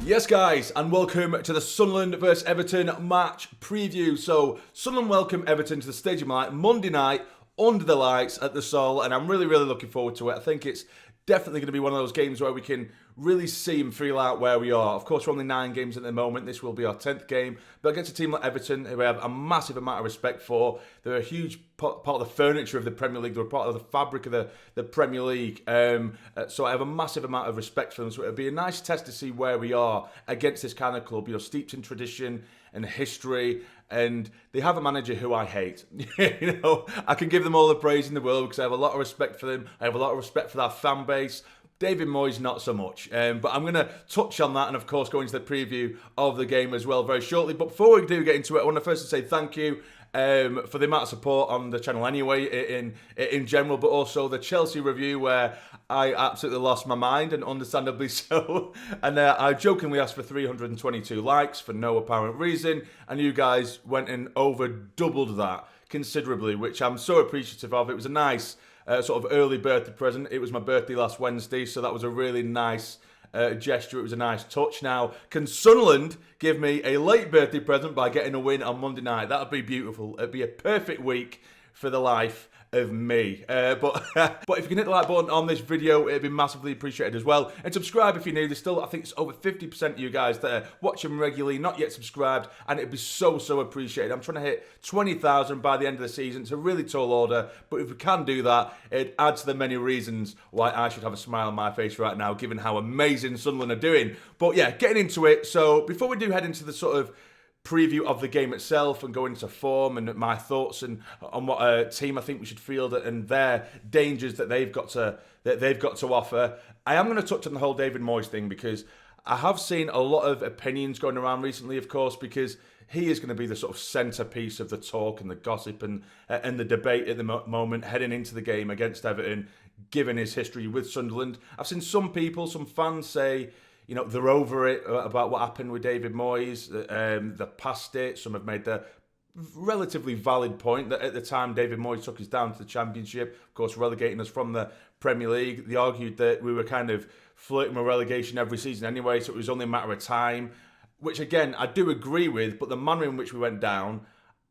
Yes, guys, and welcome to the Sunderland vs Everton match preview. So, Sunderland welcome Everton to the Stadium Light Monday night under the lights at the Sol, and I'm really looking forward to it. I think it's definitely going to be one of those games where we can really see and feel out where we are. Of course, we're only 9 games at the moment. This will be our 10th game. But against a team like Everton, who we have a massive amount of respect for, they're a huge part of the furniture of the Premier League. They're a part of the fabric of the Premier League. So I have a massive amount of respect for them. So it'll be a nice test to see where we are against this kind of club, steeped in tradition and history. And they have a manager who I hate. I can give them all the praise in the world because I have a lot of respect for them. I have a lot of respect for that fan base. David Moyes, not so much. But I'm going to touch on that and, of course, go into the preview of the game as well very shortly. But before we do get into it, I want to first say thank you for the amount of support on the channel anyway, in general, but also the Chelsea review where I absolutely lost my mind, and understandably so. And I jokingly asked for 322 likes for no apparent reason, and you guys went and over doubled that considerably, which I'm so appreciative of. It was a nice sort of early birthday present. It was my birthday last Wednesday, so that was a really nice gesture. It was a nice touch. Now, can Sunderland give me a late birthday present by getting a win on Monday night? That would be beautiful. It'd be a perfect week for the life of me. But if you can hit the like button on this video, it'd be massively appreciated as well. And subscribe if you're new. There's still, I think it's over 50% of you guys that are watching regularly, not yet subscribed, and it'd be so appreciated. I'm trying to hit 20,000 by the end of the season. It's a really tall order, but if we can do that, it adds to the many reasons why I should have a smile on my face right now, given how amazing Sunderland are doing. But yeah, getting into it. So before we do head into the sort of preview of the game itself and go into form and my thoughts and on what team I think we should field and their dangers that they've got to offer, I am going to touch on the whole David Moyes thing because I have seen a lot of opinions going around recently, of course, because he is going to be the sort of centrepiece of the talk and the gossip and the debate at the moment heading into the game against Everton, given his history with Sunderland. I've seen some people, some fans say, they're over it about what happened with David Moyes. They're past it. Some have made the relatively valid point that at the time David Moyes took us down to the Championship, of course relegating us from the Premier League. They argued that we were kind of flirting with relegation every season anyway, so it was only a matter of time, which again, I do agree with, but the manner in which we went down,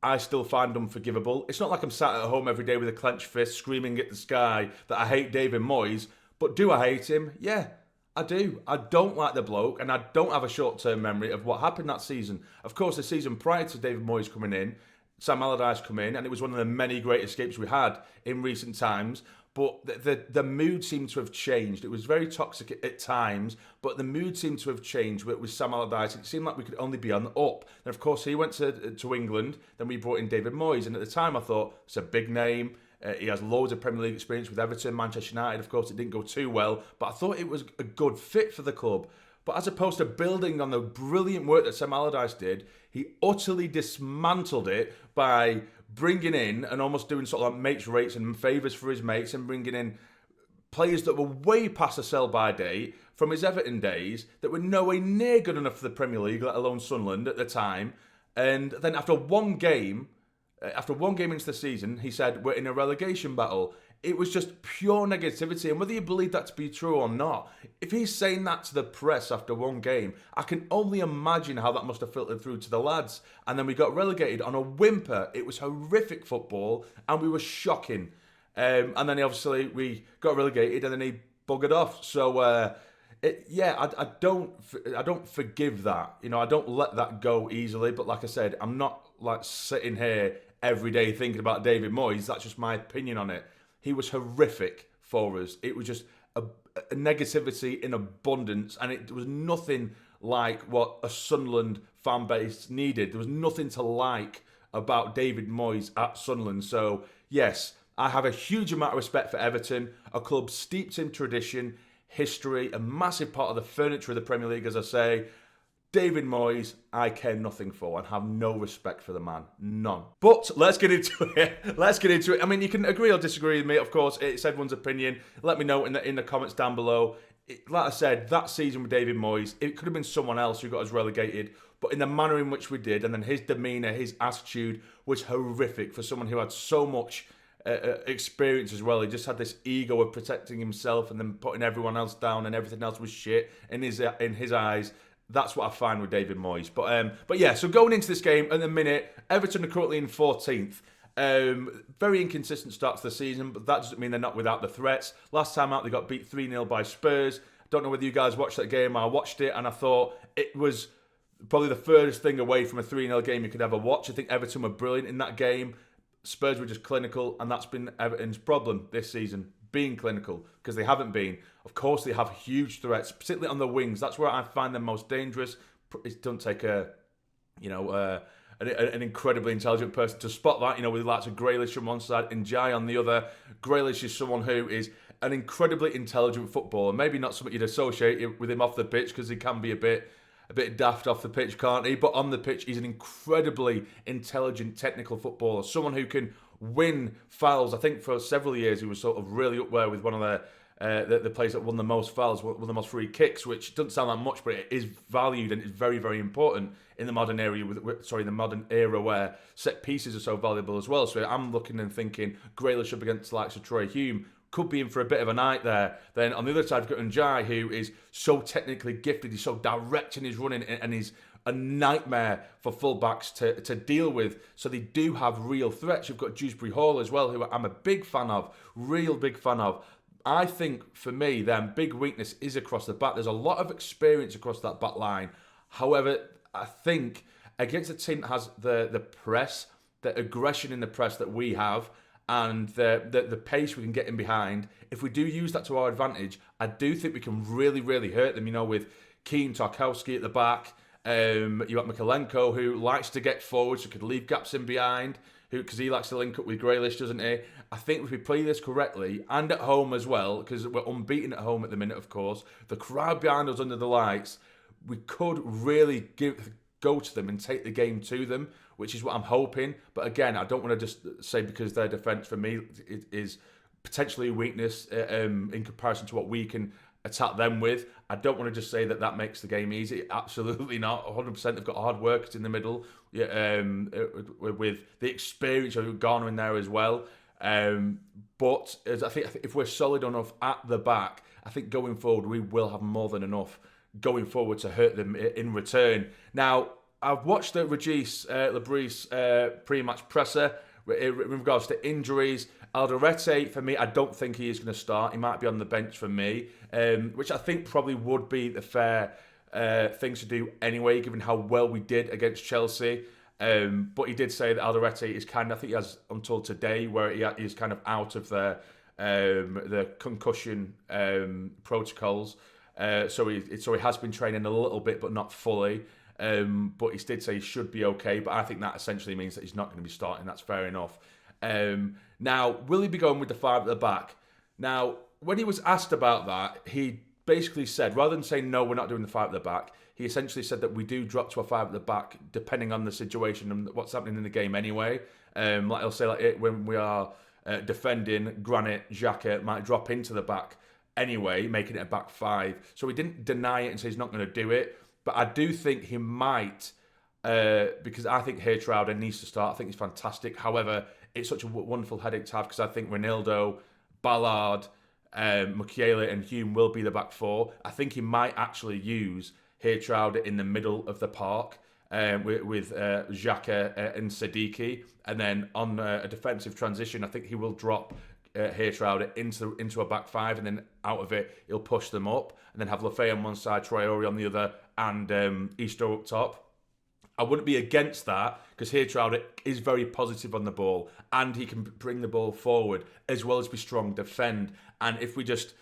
I still find unforgivable. It's not like I'm sat at home every day with a clenched fist screaming at the sky that I hate David Moyes, but do I hate him? Yeah. I do. I don't like the bloke, and I don't have a short-term memory of what happened that season. Of course, the season prior to David Moyes coming in, Sam Allardyce come in, and it was one of the many great escapes we had in recent times. But the mood seemed to have changed. It was very toxic at times, but the mood seemed to have changed with Sam Allardyce. It seemed like we could only be on the up. And of course, he went to England, then we brought in David Moyes, and at the time I thought, it's a big name. He has loads of Premier League experience with Everton, Manchester United. Of course, it didn't go too well, but I thought it was a good fit for the club. But as opposed to building on the brilliant work that Sam Allardyce did, he utterly dismantled it by bringing in and almost doing sort of like mates rates and favours for his mates and bringing in players that were way past the sell-by date from his Everton days that were nowhere near good enough for the Premier League, let alone Sunderland at the time. And then after one game into the season, he said, we're in a relegation battle. It was just pure negativity. And whether you believe that to be true or not, if he's saying that to the press after one game, I can only imagine how that must have filtered through to the lads. And then we got relegated on a whimper. It was horrific football, and we were shocking. And then obviously we got relegated, and then he buggered off. So I don't forgive that. I don't let that go easily. But like I said, I'm not like sitting here every day thinking about David Moyes. That's just my opinion on it. He was horrific for us. It was just a negativity in abundance, and it was nothing like what a Sunderland fan base needed. There was nothing to like about David Moyes at Sunderland. So yes, I have a huge amount of respect for Everton, a club steeped in tradition, history, a massive part of the furniture of the Premier League, as I say. David Moyes, I care nothing for and have no respect for the man. None. But let's get into it. I mean, you can agree or disagree with me. Of course, it's everyone's opinion. Let me know in the comments down below. Like I said, that season with David Moyes, it could have been someone else who got us relegated. But in the manner in which we did, and then his demeanour, his attitude was horrific for someone who had so much experience as well. He just had this ego of protecting himself and then putting everyone else down, and everything else was shit in his eyes. That's what I find with David Moyes. But yeah, so going into this game at the minute, Everton are currently in 14th. Very inconsistent start to the season, but that doesn't mean they're not without the threats. Last time out, they got beat 3-0 by Spurs. Don't know whether you guys watched that game. I watched it, and I thought it was probably the furthest thing away from a 3-0 game you could ever watch. I think Everton were brilliant in that game. Spurs were just clinical, and that's been Everton's problem this season, being clinical, because they haven't been. Of course, they have huge threats, particularly on the wings. That's where I find them most dangerous. It doesn't take an incredibly intelligent person to spot that, with lots of Grealish from one side and Jai on the other. Grealish is someone who is an incredibly intelligent footballer. Maybe not something you'd associate with him off the pitch, because he can be a bit daft off the pitch, can't he? But on the pitch, he's an incredibly intelligent, technical footballer. Someone who can win fouls. I think for several years he was sort of really up there with one of the players that won the most fouls, won the most free kicks, which doesn't sound like much, but it is valued and it's very, very important in the modern era where set pieces are so valuable as well. So I'm looking and thinking Grealish up against the likes of Troy Hume could be in for a bit of a night there. Then on the other side, we've got Njai, who is so technically gifted. He's so direct in his running, and he's a nightmare for fullbacks to deal with. So they do have real threats. You've got Dewsbury Hall as well, who I'm a big fan of, real big fan of. I think, for me, their big weakness is across the back. There's a lot of experience across that back line. However, I think against a team that has the press, the aggression in the press that we have, and the pace we can get in behind, if we do use that to our advantage, I do think we can really, really hurt them. With Keane, Tarkowski at the back, you got Mikalenko, who likes to get forward, so could leave gaps in behind, because he likes to link up with Grealish, doesn't he? I think if we play this correctly, and at home as well, because we're unbeaten at home at the minute, of course, the crowd behind us under the lights, we could really go to them and take the game to them, which is what I'm hoping. But again, I don't want to just say because their defence, for me, is potentially a weakness in comparison to what we can attack them with. I don't want to just say that makes the game easy. Absolutely not. 100% they've got hard workers in the middle, with the experience of Garner in there as well. But I think if we're solid enough at the back, I think going forward we will have more than enough going forward to hurt them in return. Now, I've watched the Regis Lebris pre-match presser in regards to injuries. Alderete, for me, I don't think he is going to start. He might be on the bench for me, which I think probably would be the fair thing to do anyway, given how well we did against Chelsea. But he did say that Alderete is I think he has until today, where he is kind of out of the concussion protocols. So he has been training a little bit, but not fully. But he did say he should be okay. But I think that essentially means that he's not going to be starting. That's fair enough. Now, will he be going with the five at the back? Now, when he was asked about that, he basically said, rather than saying, no, we're not doing the five at the back, he essentially said that we do drop to a five at the back depending on the situation and what's happening in the game anyway. Like he'll say, when we are defending, Granit, Xhaka might drop into the back anyway, making it a back five. So he didn't deny it and say he's not going to do it. But I do think he might, because I think Hertrauder needs to start. I think he's fantastic. However, it's such a wonderful headache to have, because I think Ronaldo, Ballard, Mukiele and Hume will be the back four. I think he might actually use Hertrauder in the middle of the park with Xhaka and Siddiqui. And then on a defensive transition, I think he will drop Hertrauder into a back five, and then out of it, he'll push them up, and then have Lafay on one side, Traore on the other, and Easter up top. I wouldn't be against that, because Hertrauder is very positive on the ball, and he can bring the ball forward as well as be strong, defend. And if we just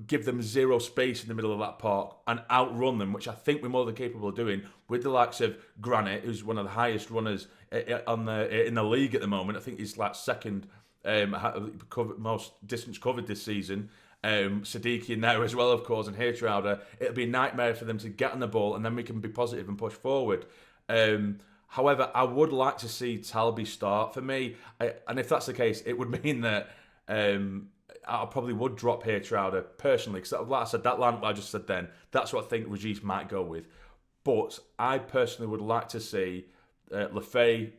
give them zero space in the middle of that park and outrun them, which I think we're more than capable of doing, with the likes of Granit, who's one of the highest runners in the league at the moment. I think he's like second most distance covered this season. Siddiqui in there as well, of course, and Hertrauder. It'll be a nightmare for them to get on the ball, and then we can be positive and push forward. However, I would like to see Talby start for me, and if that's the case, it would mean that I probably would drop Hertrauder personally, because like I said, that line I just said then, that's what I think Regis might go with. But I personally would like to see Lafay,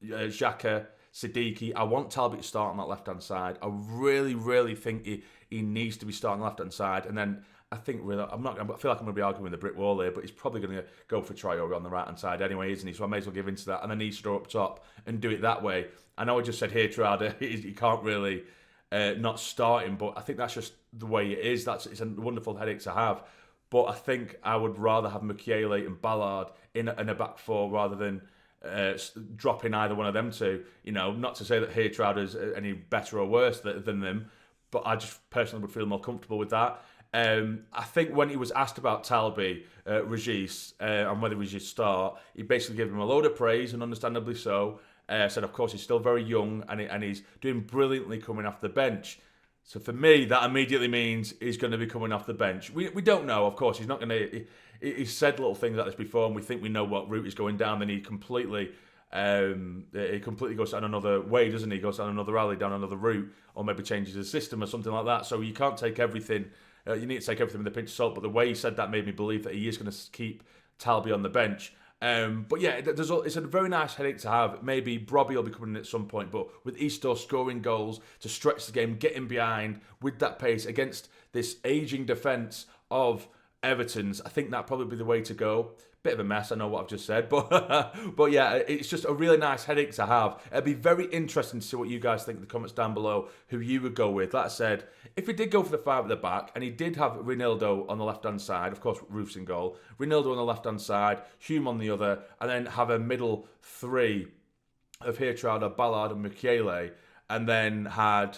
Xhaka, Siddiqui. I want Talbot to start on that left-hand side. I really, really think he needs to be starting on the left-hand side. And then I think I feel like I'm going to be arguing with the brick wall here, but he's probably going to go for Traore on the right hand side anyway, isn't he? So I may as well give into that, and then Easter up top and do it that way. I know I just said here, Traore, you can't really not start him, but I think that's just the way it is. It's a wonderful headache to have. But I think I would rather have Mukiele and Ballard in a back four rather than dropping either one of them two. You know, not to say that here Traore is any better or worse than them, but I just personally would feel more comfortable with that. I think when he was asked about Talby, Regis, and whether he should start, he basically gave him a load of praise, and understandably so. Said, of course, he's still very young and he's doing brilliantly coming off the bench. So for me, that immediately means he's going to be coming off the bench. We don't know, of course. He's not going to. He's said little things like this before, and we think we know what route he's going down. Then he completely goes down another way, doesn't he? He goes down another alley, down another route, or maybe changes his system or something like that. So you can't take everything. You need to take everything with a pinch of salt. But the way he said that made me believe that he is going to keep Talby on the bench. But yeah, it's a very nice headache to have. Maybe Brobby will be coming in at some point, but with Easter scoring goals to stretch the game, getting behind with that pace against this ageing defence of Everton's, I think that'd probably be the way to go. Bit of a mess, I know what I've just said, but but yeah, it's just a really nice headache to have. It'd be very interesting to see what you guys think in the comments down below, who you would go with. Like I said, if he did go for the five at the back, and he did have Ronaldo on the left-hand side, of course, Roof's in goal, Ronaldo on the left-hand side, Hume on the other, and then have a middle three of Traore, Ballard and Mukiele, and then had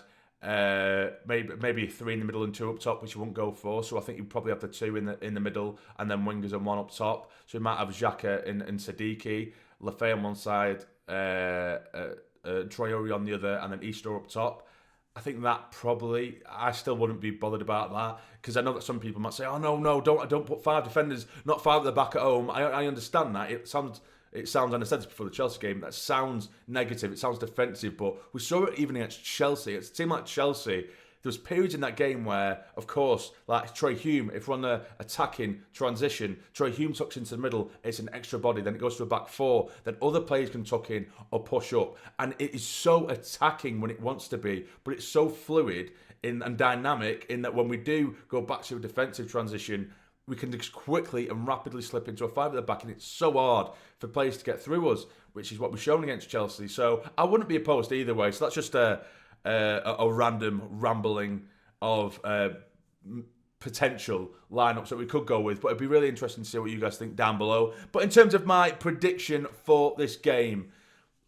maybe three in the middle and two up top, which you won't go for. So I think you probably have the two in the middle and then wingers and one up top. So you might have Xhaka and Siddiqui, Lafay on one side, Traore on the other, and then Easter up top. I think that probably, I still wouldn't be bothered about that, because I know that some people might say, oh no, don't put five defenders, not five at the back at home. I understand that. It sounds, and I said this before the Chelsea game, that sounds negative, it sounds defensive, but we saw it even against Chelsea. It's a team like Chelsea, there was periods in that game where, of course, like Troy Hume, if we're on the attacking transition, Troy Hume tucks into the middle, it's an extra body, then it goes to a back four, then other players can tuck in or push up. And it is so attacking when it wants to be, but it's so fluid and dynamic in that when we do go back to a defensive transition, we can just quickly and rapidly slip into a five at the back, and it's so hard for players to get through us, which is what we've shown against Chelsea. So I wouldn't be opposed either way. So that's just a random rambling of potential lineups that we could go with, but it'd be really interesting to see what you guys think down below. But in terms of my prediction for this game,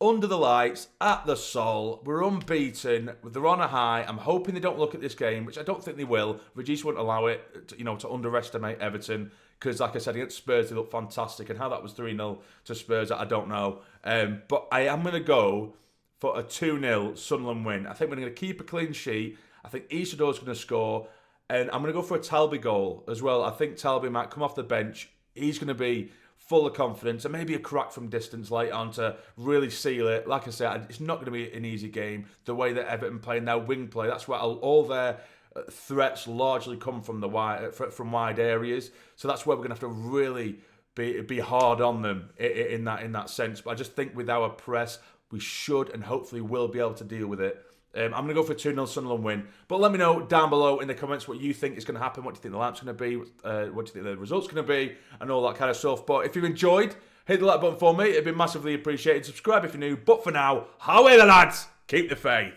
under the lights, at the Sol, we're unbeaten, they're on a high. I'm hoping they don't look at this game, which I don't think they will. Regis won't allow it, to underestimate Everton, because like I said, against Spurs, they look fantastic, and how that was 3-0 to Spurs, I don't know. But I am going to go for a 2-0 Sunderland win. I think we're going to keep a clean sheet. I think Isodor's going to score, and I'm going to go for a Talby goal as well. I think Talby might come off the bench. He's going to be full of confidence, and maybe a crack from distance late on to really seal it. Like I said, it's not going to be an easy game. The way that Everton play now, wing play, that's where all their threats largely come from from wide areas. So that's where we're going to have to really be hard on them in that sense. But I just think with our press, we should and hopefully will be able to deal with it. I'm going to go for a 2-0 Sunderland win. But let me know down below in the comments what you think is going to happen, what do you think the lineup's going to be, what do you think the result's going to be, and all that kind of stuff. But if you've enjoyed, hit the like button for me. It'd be massively appreciated. Subscribe if you're new. But for now, how are the lads? Keep the faith.